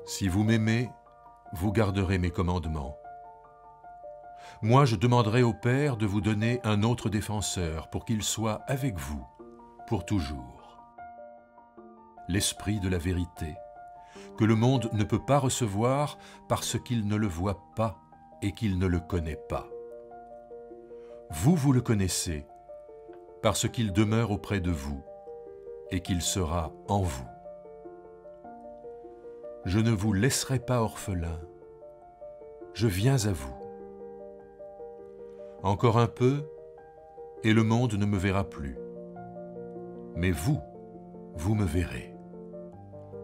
Si vous m'aimez, vous garderez mes commandements. Moi, je demanderai au Père de vous donner un autre défenseur pour qu'il soit avec vous pour toujours. L'Esprit de la vérité, que le monde ne peut pas recevoir parce qu'il ne le voit pas et qu'il ne le connaît pas. Vous, vous le connaissez parce qu'il demeure auprès de vous et qu'il sera en vous. Je ne vous laisserai pas orphelin, je viens à vous. Encore un peu, et le monde ne me verra plus. Mais vous, vous me verrez,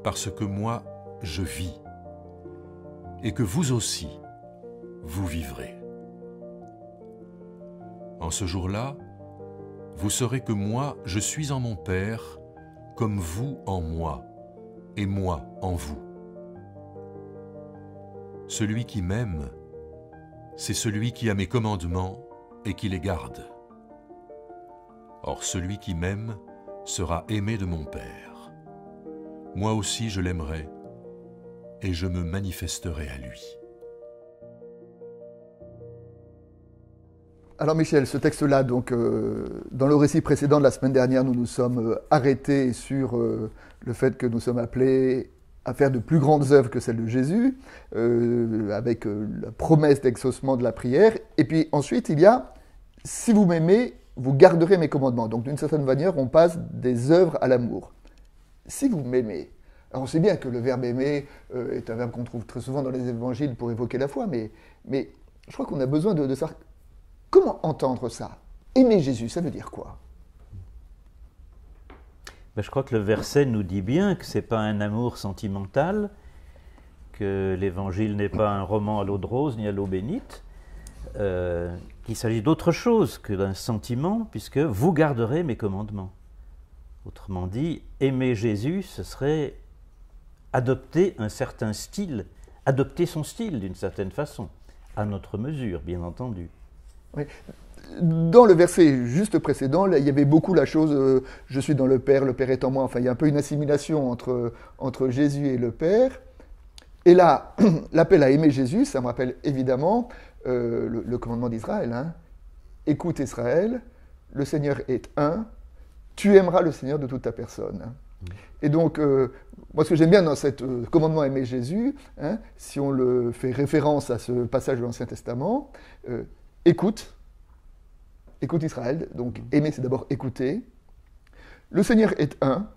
parce que moi, je vis, et que vous aussi, vous vivrez. En ce jour-là, vous saurez que moi, je suis en mon Père, comme vous en moi, et moi en vous. Celui qui m'aime, c'est celui qui a mes commandements et qui les garde. Or, celui qui m'aime sera aimé de mon Père. Moi aussi, je l'aimerai, et je me manifesterai à lui. Alors Michel, ce texte-là, donc, dans le récit précédent de la semaine dernière, nous nous sommes arrêtés sur le fait que nous sommes appelés à faire de plus grandes œuvres que celles de Jésus, avec la promesse d'exaucement de la prière. Et puis ensuite, il y a « Si vous m'aimez, vous garderez mes commandements ». Donc d'une certaine manière, on passe des œuvres à l'amour. « Si vous m'aimez ». Alors on sait bien que le verbe « aimer » est un verbe qu'on trouve très souvent dans les évangiles pour évoquer la foi, mais je crois qu'on a besoin de savoir comment entendre ça. Aimer Jésus, ça veut dire quoi ? Je crois que le verset nous dit bien que ce n'est pas un amour sentimental, que l'évangile n'est pas un roman à l'eau de rose ni à l'eau bénite, qu'il s'agit d'autre chose que d'un sentiment, puisque vous garderez mes commandements. Autrement dit, aimer Jésus, ce serait adopter un certain style, adopter son style d'une certaine façon, à notre mesure, bien entendu. Oui. Dans le verset juste précédent, là, il y avait beaucoup la chose « je suis dans le Père est en moi ». Enfin, il y a un peu une assimilation entre Jésus et le Père. Et là, l'appel à aimer Jésus, ça me rappelle évidemment le commandement d'Israël. Hein. « Écoute Israël, le Seigneur est un, tu aimeras le Seigneur de toute ta personne. » Et donc, moi, ce que j'aime bien dans ce commandement à aimer Jésus, hein, si on le fait référence à ce passage de l'Ancien Testament, écoute Israël, donc aimer c'est d'abord écouter. Le Seigneur est un,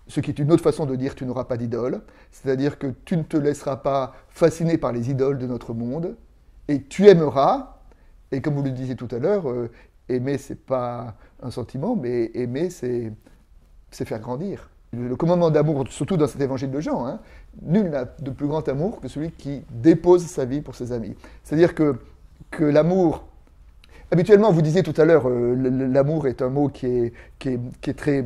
ce qui est une autre façon de dire tu n'auras pas d'idole, c'est-à-dire que tu ne te laisseras pas fasciner par les idoles de notre monde, et tu aimeras, et comme vous le disiez tout à l'heure, aimer c'est pas un sentiment, mais aimer c'est faire grandir. Le commandement d'amour, surtout dans cet évangile de Jean, hein, nul n'a de plus grand amour que celui qui dépose sa vie pour ses amis. C'est-à-dire que l'amour... Habituellement, vous disiez tout à l'heure, l'amour est un mot qui est très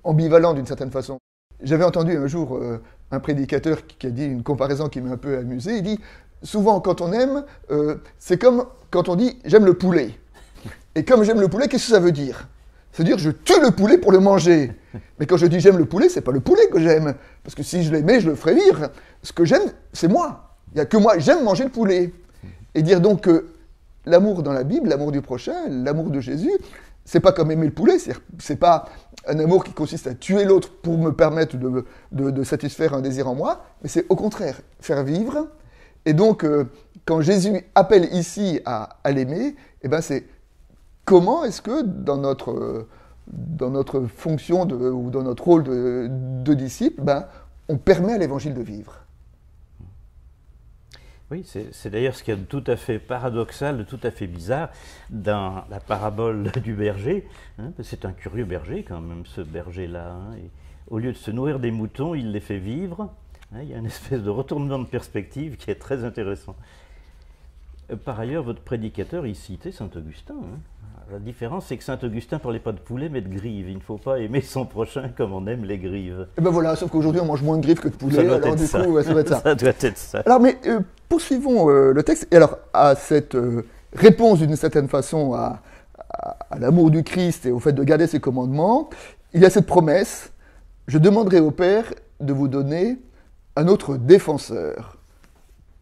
ambivalent d'une certaine façon. J'avais entendu un jour un prédicateur qui a dit une comparaison qui m'a un peu amusé. Il dit, souvent quand on aime, c'est comme quand on dit « j'aime le poulet ». Et comme j'aime le poulet, qu'est-ce que ça veut dire ? Ça veut dire je tue le poulet pour le manger. Mais quand je dis j'aime le poulet, c'est pas le poulet que j'aime. Parce que si je l'aimais, je le ferais vivre. Ce que j'aime, c'est moi. Il n'y a que moi, j'aime manger le poulet. Et dire donc que l'amour dans la Bible, l'amour du prochain, l'amour de Jésus, c'est pas comme aimer le poulet, c'est pas un amour qui consiste à tuer l'autre pour me permettre de satisfaire un désir en moi, mais c'est au contraire, faire vivre. Et donc, quand Jésus appelle ici à l'aimer, eh ben c'est comment est-ce que dans notre fonction ou dans notre rôle de disciple, ben, on permet à l'évangile de vivre. Oui, c'est d'ailleurs ce qu'il y a de tout à fait paradoxal, de tout à fait bizarre dans la parabole du berger. Hein, c'est un curieux berger quand même, ce berger-là. Hein, et au lieu de se nourrir des moutons, il les fait vivre. Hein, il y a une espèce de retournement de perspective qui est très intéressant. Par ailleurs, votre prédicateur, il citait Saint-Augustin. Hein. La différence, c'est que Saint-Augustin ne parlait pas de poulet, mais de grives. Il ne faut pas aimer son prochain comme on aime les grives. Et ben voilà, sauf qu'aujourd'hui, on mange moins de grives que de poulet. Ça doit alors, être ça. Coup, ça doit être ça. Ça doit être ça. Alors, mais poursuivons le texte. Et alors, à cette réponse, d'une certaine façon, à l'amour du Christ et au fait de garder ses commandements, il y a cette promesse. Je demanderai au Père de vous donner un autre défenseur,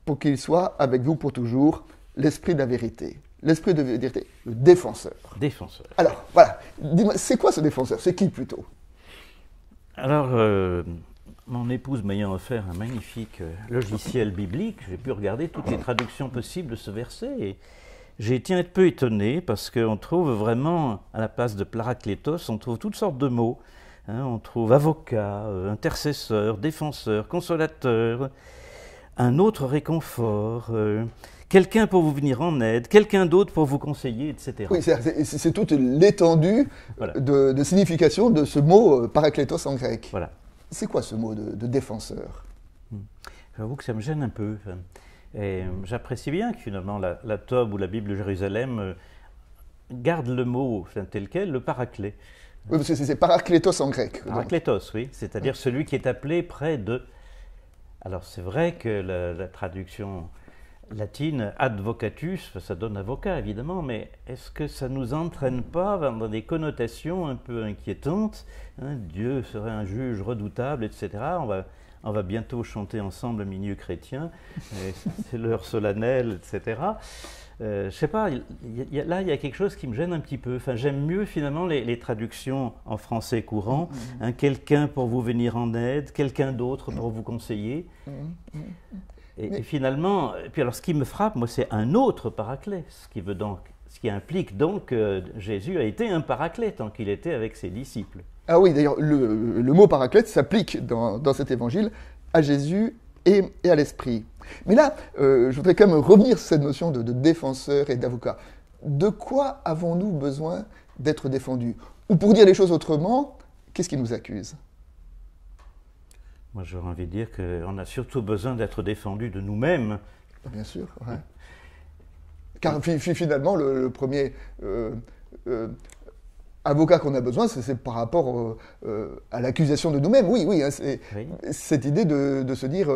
pour qu'il soit avec vous pour toujours, l'esprit de la vérité. L'esprit de vérité, le défenseur. Défenseur. Alors, voilà, dis-moi, c'est quoi ce défenseur? C'est qui plutôt? Alors, mon épouse m'ayant offert un magnifique logiciel biblique, j'ai pu regarder toutes les traductions possibles de ce verset et j'ai été un peu étonné parce qu'on trouve vraiment, à la place de paraklétos, on trouve toutes sortes de mots. Hein, on trouve avocat, intercesseur, défenseur, consolateur, un autre réconfort, quelqu'un pour vous venir en aide, quelqu'un d'autre pour vous conseiller, etc. Oui, c'est toute l'étendue Voilà. de signification de ce mot paraklétos en grec. Voilà. C'est quoi ce mot de défenseur? J'avoue que ça me gêne un peu. Et j'apprécie bien que finalement la Tob ou la Bible de Jérusalem garde le mot tel quel, le paraclet. Oui, parce que c'est paraklétos en grec. Paraklétos, oui, c'est-à-dire celui qui est appelé près de. Alors c'est vrai que la traduction latine, advocatus, ça donne avocat évidemment, mais est-ce que ça ne nous entraîne pas dans des connotations un peu inquiétantes, hein, Dieu serait un juge redoutable, etc. On va bientôt chanter ensemble Milieu chrétien, c'est l'heure solennelle, etc. Je ne sais pas, là il y a quelque chose qui me gêne un petit peu. Enfin, j'aime mieux finalement les traductions en français courant, hein, quelqu'un pour vous venir en aide, quelqu'un d'autre pour vous conseiller. Et finalement, puis alors ce qui me frappe, moi, c'est un autre paraclet, ce qui implique donc que Jésus a été un paraclet tant qu'il était avec ses disciples. Ah oui, d'ailleurs, le mot paraclète s'applique dans cet évangile à Jésus et à l'Esprit. Mais là, je voudrais quand même revenir sur cette notion de défenseur et d'avocat. De quoi avons-nous besoin d'être défendus? Ou pour dire les choses autrement, qu'est-ce qui nous accuse? Moi, j'aurais envie de dire qu'on a surtout besoin d'être défendus de nous-mêmes. Bien sûr, ouais. Car finalement, le premier avocat qu'on a besoin, c'est par rapport à l'accusation de nous-mêmes. Oui, hein, c'est cette idée de se dire,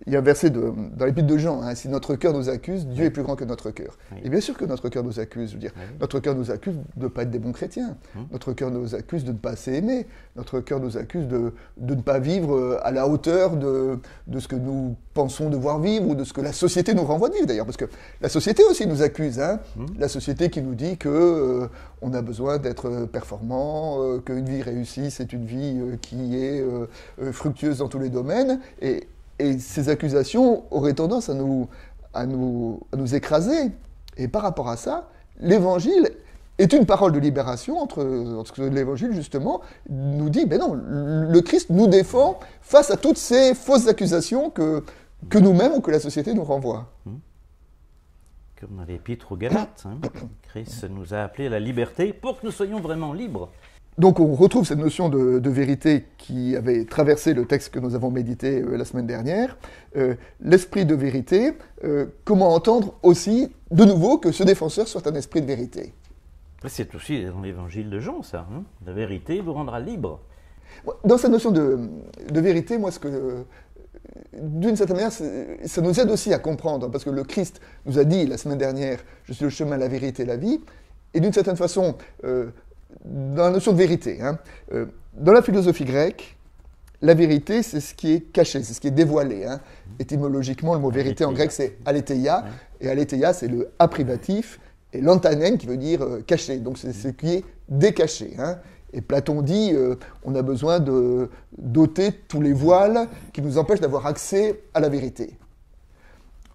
il y a un verset dans l'épître de Jean, hein, si notre cœur nous accuse, Dieu est plus grand que notre cœur. Et bien sûr que notre cœur nous accuse, je veux dire, notre cœur nous accuse de ne pas être des bons chrétiens, notre cœur nous accuse de ne pas assez aimer, notre cœur nous accuse de ne pas vivre à la hauteur de ce que nous pensons devoir vivre ou de ce que la société nous renvoie de vivre d'ailleurs, parce que la société aussi nous accuse, hein, la société qui nous dit que on a besoin d'être performant, qu'une vie réussie, c'est une vie qui est fructueuse dans tous les domaines. Et ces accusations auraient tendance à nous écraser. Et par rapport à ça, l'Évangile est une parole de libération, entre l'Évangile, justement, nous dit, ben non, le Christ nous défend face à toutes ces fausses accusations que nous-mêmes ou que la société nous renvoie. Comme dans l'Épître aux Galates, hein. Christ nous a appelés à la liberté pour que nous soyons vraiment libres. Donc on retrouve cette notion de vérité qui avait traversé le texte que nous avons médité la semaine dernière. L'esprit de vérité, comment entendre aussi de nouveau que ce défenseur soit un esprit de vérité? C'est aussi dans l'évangile de Jean, ça. Hein. La vérité vous rendra libre. Dans cette notion de vérité, moi, d'une certaine manière, ça nous aide aussi à comprendre, parce que le Christ nous a dit la semaine dernière, je suis le chemin, la vérité et la vie, et d'une certaine façon, dans la notion de vérité, hein, dans la philosophie grecque, la vérité, c'est ce qui est caché, c'est ce qui est dévoilé. Hein. Étymologiquement, le mot vérité en grec, c'est aletheia, et aletheia, c'est le a privatif, et l'antanen qui veut dire caché, donc c'est ce qui est décaché. Hein. Et Platon dit, on a besoin d'ôter tous les voiles qui nous empêchent d'avoir accès à la vérité.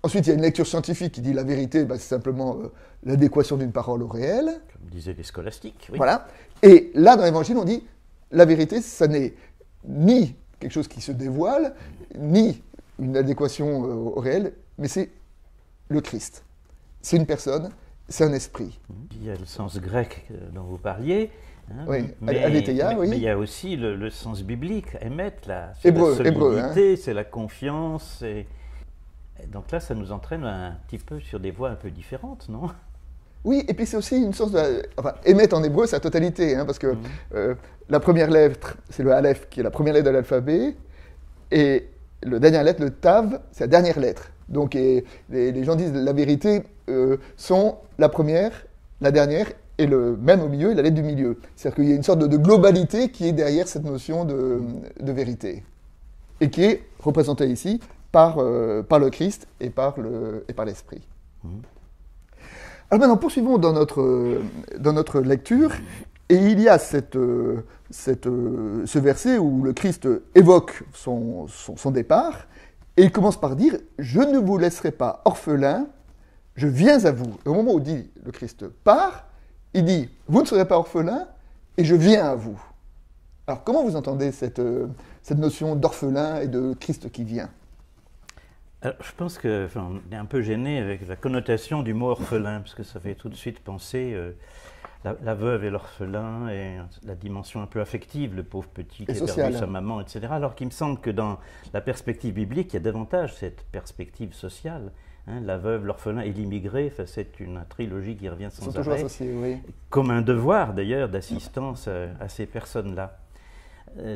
Ensuite, il y a une lecture scientifique qui dit la vérité, c'est simplement l'adéquation d'une parole au réel. Comme disaient les scolastiques. Oui. Voilà. Et là, dans l'Évangile, on dit la vérité, ça n'est ni quelque chose qui se dévoile, ni une adéquation au réel, mais c'est le Christ. C'est une personne, c'est un esprit. Il y a le sens grec dont vous parliez. Hein, oui, mais il y a aussi le sens biblique, émettre, c'est la solidité, c'est la confiance. Et donc là, ça nous entraîne un petit peu sur des voies un peu différentes, non? Oui, et puis c'est aussi une sorte de... Enfin, émettre en hébreu, c'est la totalité, hein, parce que la première lettre, c'est le Aleph, qui est la première lettre de l'alphabet, et la dernière lettre, le Tav, c'est la dernière lettre. Donc les gens disent la vérité sont la première, la dernière, et même au milieu, la lettre du milieu. C'est-à-dire qu'il y a une sorte de globalité qui est derrière cette notion de vérité. et qui est représenté ici par le Christ et par l'Esprit. Alors maintenant, poursuivons dans notre lecture, et il y a ce verset où le Christ évoque son départ, et il commence par dire « Je ne vous laisserai pas orphelins, je viens à vous ». Au moment où dit le Christ part, il dit « Vous ne serez pas orphelins, et je viens à vous ». Alors comment vous entendez cette notion d'orphelin et de Christ qui vient ? Alors, je pense qu'on est un peu gêné avec la connotation du mot orphelin, parce que ça fait tout de suite penser la veuve et l'orphelin, et la dimension un peu affective, le pauvre petit qui a perdu sa maman, etc. Alors qu'il me semble que dans la perspective biblique, il y a davantage cette perspective sociale. La veuve, l'orphelin et l'immigré, c'est une trilogie qui revient sans arrêt, associés, oui. Comme un devoir d'ailleurs d'assistance à ces personnes-là.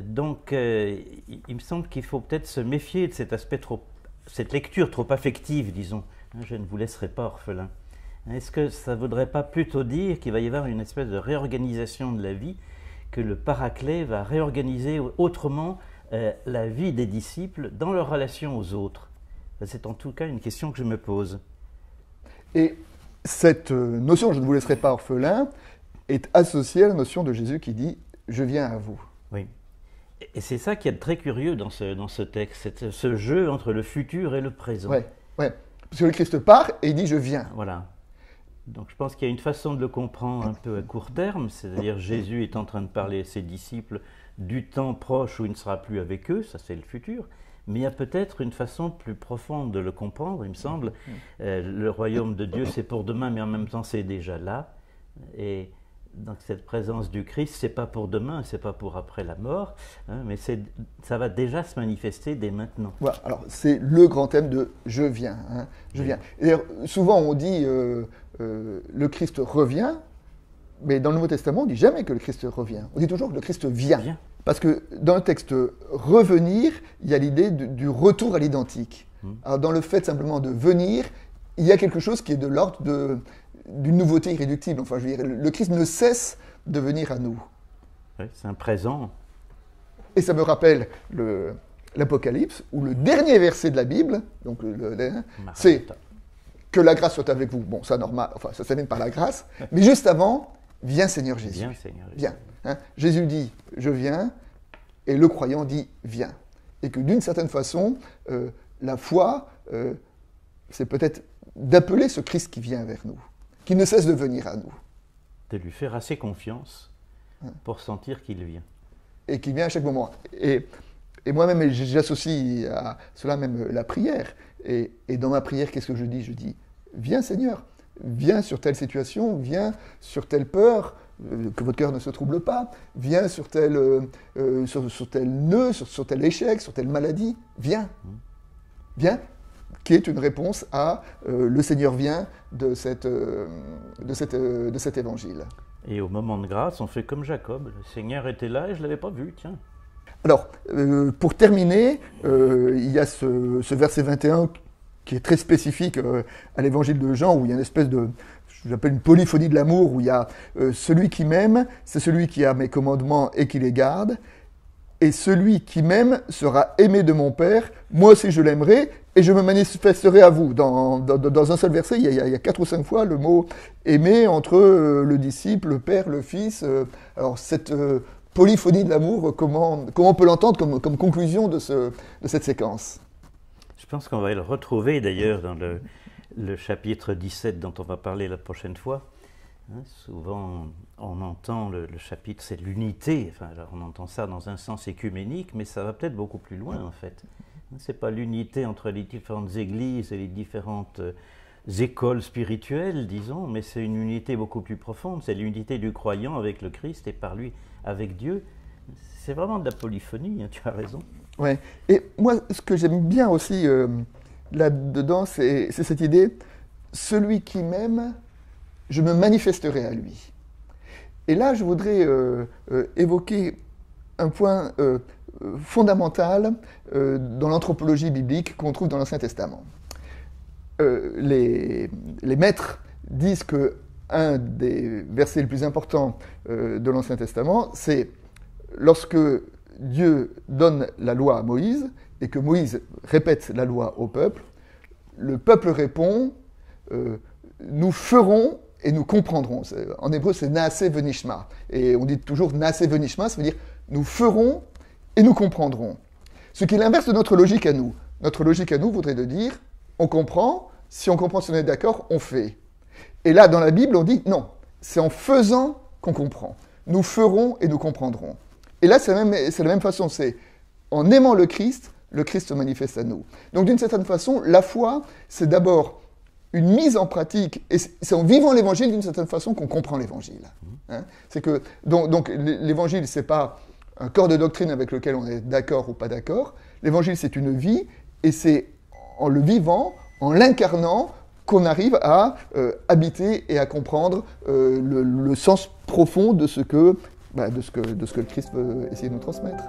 Donc, il me semble qu'il faut peut-être se méfier de cet aspect cette lecture trop affective, disons. Je ne vous laisserai pas orphelin. Est-ce que ça ne voudrait pas plutôt dire qu'il va y avoir une espèce de réorganisation de la vie, que le Paraclet va réorganiser autrement la vie des disciples dans leur relation aux autres? C'est en tout cas une question que je me pose. Et cette notion « je ne vous laisserai pas orphelin » est associée à la notion de Jésus qui dit « je viens à vous ». Oui. Et c'est ça qui est très curieux dans ce texte, ce jeu entre le futur et le présent. Oui, parce que le Christ part et il dit « je viens ». Voilà. Donc je pense qu'il y a une façon de le comprendre un peu à court terme, c'est-à-dire Jésus est en train de parler à ses disciples du temps proche où il ne sera plus avec eux, ça c'est le futur, mais il y a peut-être une façon plus profonde de le comprendre, il me semble. Le royaume de Dieu c'est pour demain, mais en même temps c'est déjà là, et donc cette présence du Christ, c'est pas pour demain, c'est pas pour après la mort, mais ça va déjà se manifester dès maintenant. Voilà, alors c'est le grand thème de « je viens ». Je viens. Et souvent on dit le Christ revient, mais dans le Nouveau Testament on dit jamais que le Christ revient. On dit toujours que le Christ vient. Parce que dans le texte revenir, il y a l'idée du retour à l'identique. Alors dans le fait simplement de venir, il y a quelque chose qui est de l'ordre d'une nouveauté irréductible. Enfin, je veux dire, le Christ ne cesse de venir à nous. Oui, c'est un présent. Et ça me rappelle l'Apocalypse, où le dernier verset de la Bible, donc c'est que la grâce soit avec vous. Bon, ça normal, enfin ça s'anime par la grâce, mais juste avant, viens Seigneur Jésus. Viens Seigneur Jésus. Viens. Jésus dit je viens, et le croyant dit viens. Et que d'une certaine façon, la foi, c'est peut-être d'appeler ce Christ qui vient vers nous, qui ne cesse de venir à nous. De lui faire assez confiance pour sentir qu'il vient. Et qu'il vient à chaque moment. Et moi-même, j'associe à cela même la prière. Et dans ma prière, qu'est-ce que je dis ? Je dis, viens Seigneur, viens sur telle situation, viens sur telle peur, que votre cœur ne se trouble pas, viens sur tel nœud, sur tel échec, sur telle maladie, viens. Viens, qui est une réponse à le Seigneur vient de cet évangile. Et au moment de grâce, on fait comme Jacob. Le Seigneur était là et je ne l'avais pas vu, tiens. Alors, pour terminer, il y a ce verset 21 qui est très spécifique à l'évangile de Jean, où il y a une espèce de, j'appelle une polyphonie de l'amour, où il y a celui qui m'aime, c'est celui qui a mes commandements et qui les garde, et celui qui m'aime sera aimé de mon Père, moi aussi je l'aimerai, et je me manifesterai à vous. Dans un seul verset, il y a 4 ou 5 fois le mot « aimer » entre le disciple, le Père, le Fils. Alors cette polyphonie de l'amour, comment on peut l'entendre comme conclusion de cette séquence ? Je pense qu'on va le retrouver d'ailleurs dans le chapitre 17 dont on va parler la prochaine fois. Souvent, on entend le chapitre, c'est l'unité. Enfin, alors on entend ça dans un sens écuménique, mais ça va peut-être beaucoup plus loin en fait. C'est pas l'unité entre les différentes églises et les différentes écoles spirituelles, disons, mais c'est une unité beaucoup plus profonde. C'est l'unité du croyant avec le Christ et par lui avec Dieu. C'est vraiment de la polyphonie, tu as raison. Ouais. Et moi, ce que j'aime bien aussi là-dedans, c'est cette idée, celui qui m'aime, je me manifesterai à lui. Et là, je voudrais évoquer un point fondamental dans l'anthropologie biblique qu'on trouve dans l'Ancien Testament. Les maîtres disent qu'un des versets les plus importants de l'Ancien Testament, c'est lorsque Dieu donne la loi à Moïse et que Moïse répète la loi au peuple, le peuple répond nous ferons et nous comprendrons. En hébreu, c'est naaseh venishma. Et on dit toujours naaseh venishma, ça veut dire nous ferons et nous comprendrons. Ce qui est l'inverse de notre logique à nous. Notre logique à nous voudrait de dire on comprend, si on comprend, si on est d'accord, on fait. Et là, dans la Bible, on dit non, c'est en faisant qu'on comprend. Nous ferons et nous comprendrons. Et là, c'est la même façon, c'est en aimant le Christ se manifeste à nous. Donc d'une certaine façon, la foi, c'est d'abord une mise en pratique, et c'est en vivant l'Évangile d'une certaine façon qu'on comprend l'Évangile. Hein, c'est que, donc l'Évangile, c'est pas un corps de doctrine avec lequel on est d'accord ou pas d'accord. L'Évangile, c'est une vie, et c'est en le vivant, en l'incarnant, qu'on arrive à habiter et à comprendre le sens profond de ce que le Christ veut essayer de nous transmettre.